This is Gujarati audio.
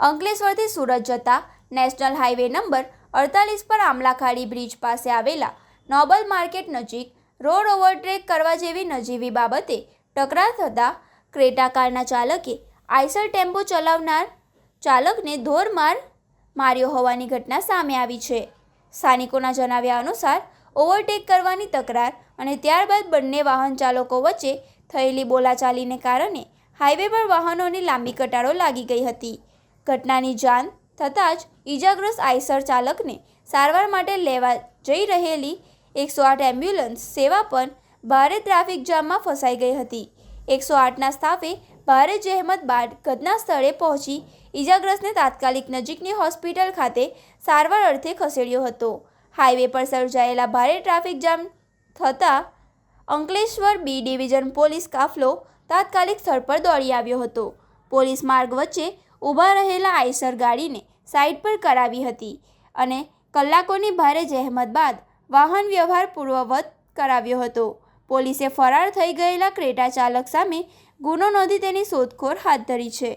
અંકલેશ્વરથી સુરત જતા નેશનલ હાઈવે નંબર 48 પર આમલાખાડી બ્રિજ પાસે આવેલા નોબલ માર્કેટ નજીક રોડ ઓવરટેક કરવા જેવી નજીવી બાબતે તકરાર થતાં ક્રેટા કારના ચાલકે આઈસર ટેમ્પો ચલાવનાર ચાલકને ધોરમાર માર્યો હોવાની ઘટના સામે આવી છે. સ્થાનિકોના જણાવ્યા અનુસાર ઓવરટેક કરવાની તકરાર અને ત્યારબાદ બંને વાહન ચાલકો વચ્ચે થયેલી બોલાચાલીને કારણે હાઈવે પર વાહનોની લાંબી કતારો લાગી ગઈ હતી. ઘટનાની જાણ થતાં જ ઈજાગ્રસ્ત આઈસર ચાલકને સારવાર માટે લેવા જઈ રહેલી 108 એમ્બ્યુલન્સ સેવા પણ ભારે ટ્રાફિક જામમાં ફસાઈ ગઈ હતી. 108ના સ્ટાફે ભારે જહેમત બાદ ઘટના સ્થળે પહોંચી ઈજાગ્રસ્તને તાત્કાલિક નજીકની હોસ્પિટલ ખાતે સારવાર અર્થે ખસેડ્યો હતો. હાઈવે પર સર્જાયેલા ભારે ટ્રાફિક જામ થતાં અંકલેશ્વર બી ડિવિઝન પોલીસ કાફલો તાત્કાલિક સ્થળ પર દોડી આવ્યો હતો. પોલીસ માર્ગ વચ્ચે ઊભા રહેલા આઈસર ગાડીને સાઈડ પર કરાવી હતી અને કલાકોની ભારે જહેમત બાદ વાહન વ્યવહાર પૂર્વવત કરાવ્યો હતો. પોલીસે ફરાર થઈ ગયેલા ક્રેટા ચાલક સામે ગુનો નોંધી તેની શોધખોળ હાથ ધરી છે.